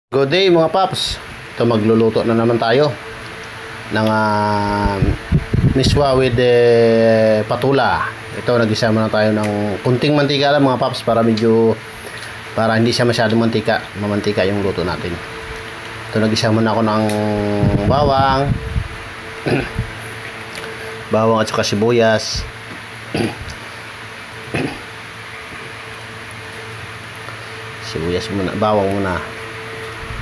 Good day mga paps. Ito magluluto na naman tayo ng miswa with patula. Ito nagisama na tayo ng kunting mantika lang mga paps para hindi siya masyadong mantika. Mamantika yung luto natin. Ito nagisama na ako ng bawang. Bawang at saka sibuyas. Sibuyas muna, bawang muna.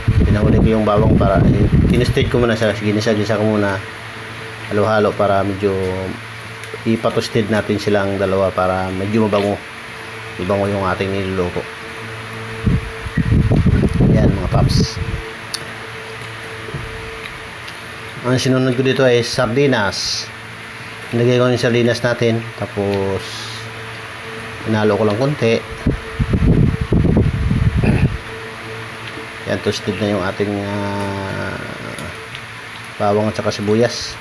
Pinahuli ko yung bawang para tinistate ko muna siya, ginisa-gisa ko muna, halo-halo para medyo ipatosted natin silang dalawa para medyo mabango yung ating niluluto. Yan mga paps. Ang sinunod ko dito ay sardinas. Nilagay ko yung sardinas natin, tapos hinalo ko lang konti. Yan, toasted na yung ating bawang at saka sibuyas.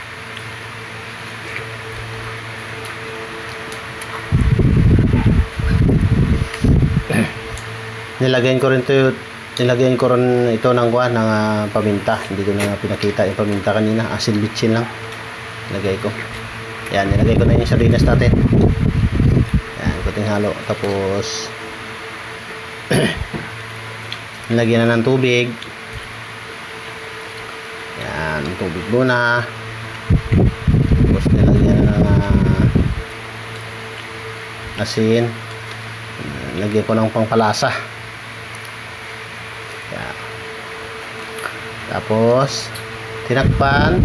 Nilagyan ko rin ito ng paminta. Hindi ko na pinakita yung paminta kanina. Asin bitchin lang. Nilagay ko. Yan, nilagay ko na yung sardinas natin. Yan, kunting halo. Tapos nilagyan na ng tubig. Yan, tubig muna. Tapos nilagyan na ng asin. Nilagyan ko ng pangpalasa. Yan. Tapos tinakpan.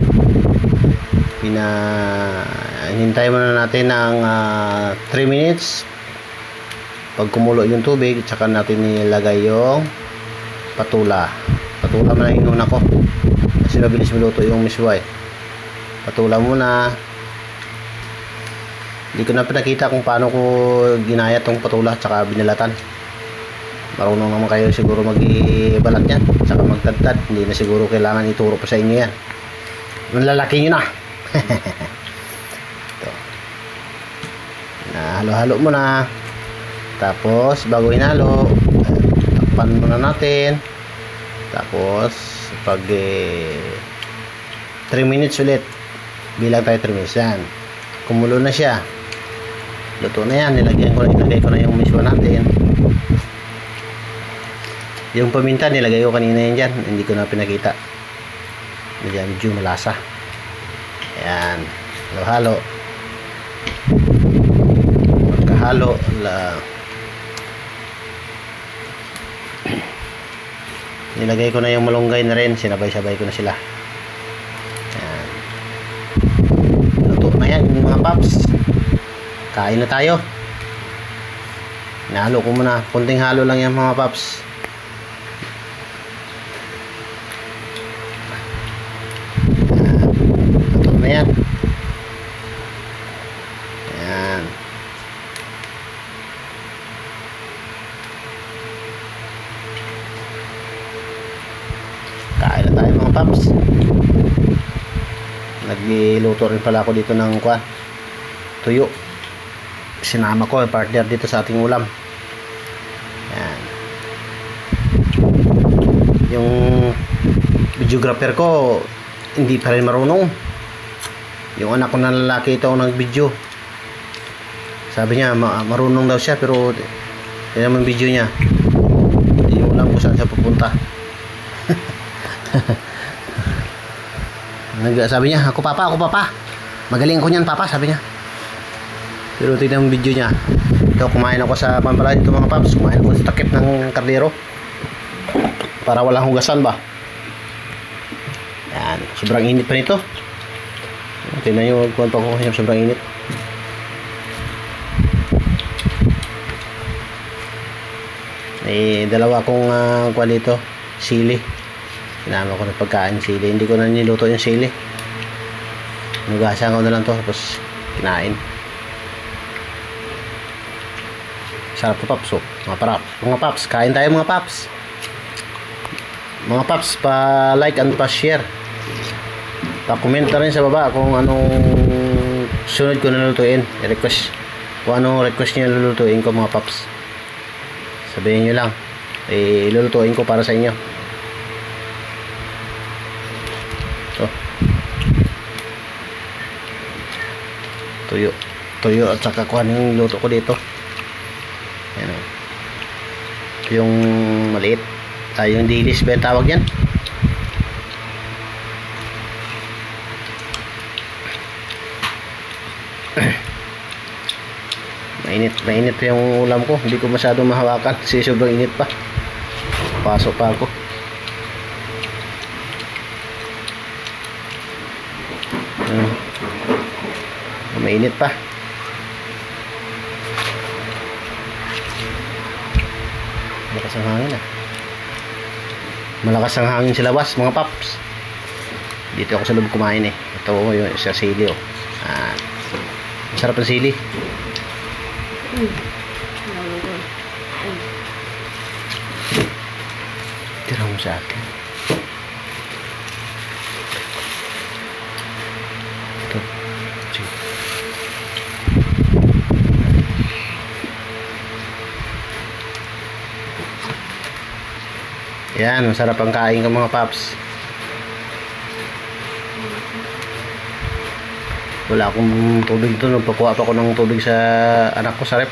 Hinintay muna natin ng 3 minutes. Pag kumulo yung tubig, tsaka natin nilagay yung patula muna inuna ko kasi mabilis maluto yung miswa Patula muna. Hindi ko na pinakita kung paano ko ginaya tong patula tsaka binalatan. Marunong naman kayo siguro mag-ibalat yan tsaka magtadtad. Hindi na siguro kailangan ituro pa sa inyo yan. Malalaki nyo na. Ito. Halo-halo muna. Tapos bago hinalo, takpan muna natin. Tapos pag 3 minutes ulit, bilang tayo 3 minutes. Yan, kumulo na siya, luto na yan. Nilagay ko na yung miswa natin. Yung paminta nilagay ko kanina yan dyan, hindi ko na pinakita. Medyo malasa. Ayan, halo-halo. Pagkahalo nilagay ko na yung malunggay na rin, sinabay-sabay ko na sila. Ayan. Luto na yan mga paps. Kain na tayo. Nahalo ko muna, kunting halo lang yan mga paps. Luto na yan. Ayan. Kain na tayo mga paps. Nagluto rin pala ako dito ng tuyo. Sinama ko yung partner dito sa ating ulam. Yan. Yung videographer ko hindi pa rin marunong. Yung anak ko na lalaki ito ang nag-video. Sabi niya marunong daw siya, pero yun naman video niya. Hindi ko alam kung saan siya pupunta. Sabi niya, ako papa, magaling ko niyan papa, sabi niya. Pero tignan yung video niya. Ito, kumain ako sa Pampalaya dito mga paps. Kumain ako sa takip ng kardero para walang hugasan ba. Yan, sobrang init pa nito. Tignan yung kuwan pa ko, sobrang init. Dalawa akong kuwan dito, sili. Sinama ko na pagkain sili. Hindi ko na niluto yung sili. Nugasan ko na lang to, tapos kinain. Sarap to paps. Mga paps, kain tayo mga paps. Mga paps, pa like and pa share. Pa comment na rin sa baba kung anong sunod ko na lutuin. Request kung anong request niyo lulutuin ko mga paps. Sabihin nyo lang, ilulutuin ko para sa inyo. So, tuyo at saka kuhan yung luto ko dito. Ayan o. Yung maliit. Yung dilis ba yung tawag yan? Mainit yung ulam ko. Hindi ko masyadong mahawakan kasi sobrang init pa. Pasok pa ako. Mainit pa. Malakas ang hangin ah. Malakas ang hangin sa labas mga paps. Dito ako sa loob kumain eh. Ito yung sa sili oh. Sarap ang sili. Tira mo sa akin. Ito. Sige. Yan, masarap ang kain ng mga paps. Wala akong tubig doon. Nagpakuha pa ako ng tubig sa anak ko sa rep.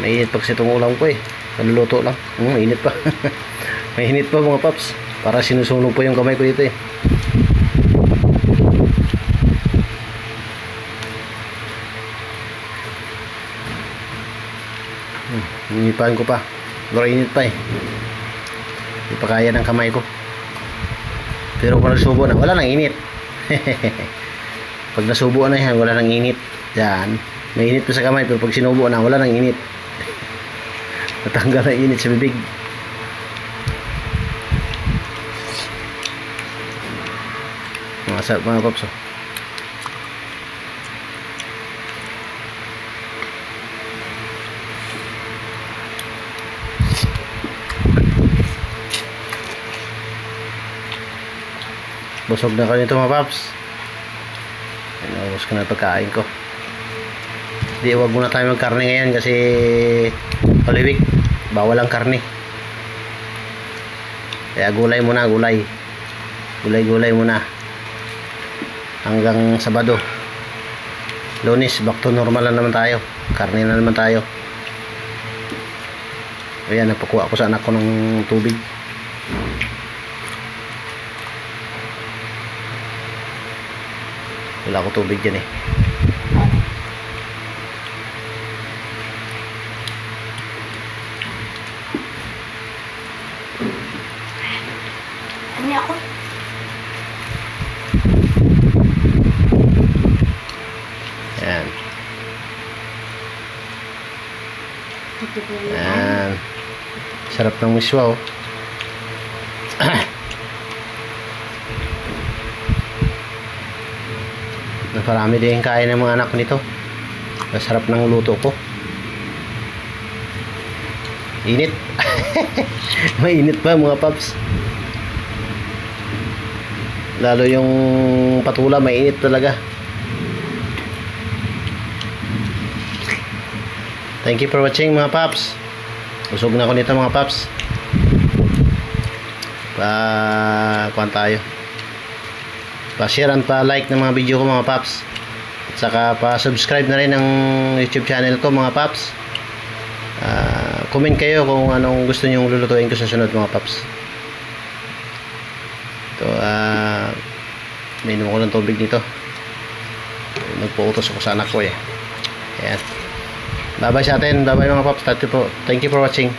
Mainit pag itong ulam ko eh. Kaluluto lang. Mainit pa. Mainit pa mga paps. Para sinusunog po yung kamay ko dito eh. Inipahan ko pa. Pero init pa eh. Hindi pa kaya ng kamay ko. Pero kung nagsubo na, wala nang init. Pag nasubo na yan, wala nang init. Yan. May init pa sa kamay, pero pag sinubo na, wala nang init. Natanggal na init sa bibig. Masarap mga paps. Busog na kayo nito mga paps. Inaubos ko na pagkain ko. Di, wag muna tayo magkarne ngayon kasi Holy Week, bawal ang karne. Kaya gulay muna, gulay. Gulay muna. Hanggang Sabado. Lunes, back to normal na naman tayo. Karne na naman tayo. Ayan, napakuha ko sa anak ko ng tubig. Wala ko tubig dyan eh. Ano ako? Yan. Yan. Sarap ng miswa oh. Naparami din kain ng mga anak ko nito. Masarap ng luto ko. Init. Mainit pa mga paps. Lalo yung patula, mainit talaga. Thank you for watching mga paps. Busog na ako nito mga paps. Kuhan tayo. Pa-share and pa-like ng mga video ko mga paps. At saka pa-subscribe na rin ng YouTube channel ko mga paps. Comment kayo kung anong gusto nyo lulutuin ko sa sunod mga paps. Ito, minom ko ng tubig dito. Nagpuutos ako sa anak ko eh. Ayan. Bye bye sa atin. Bye bye mga paps. Thank you for watching.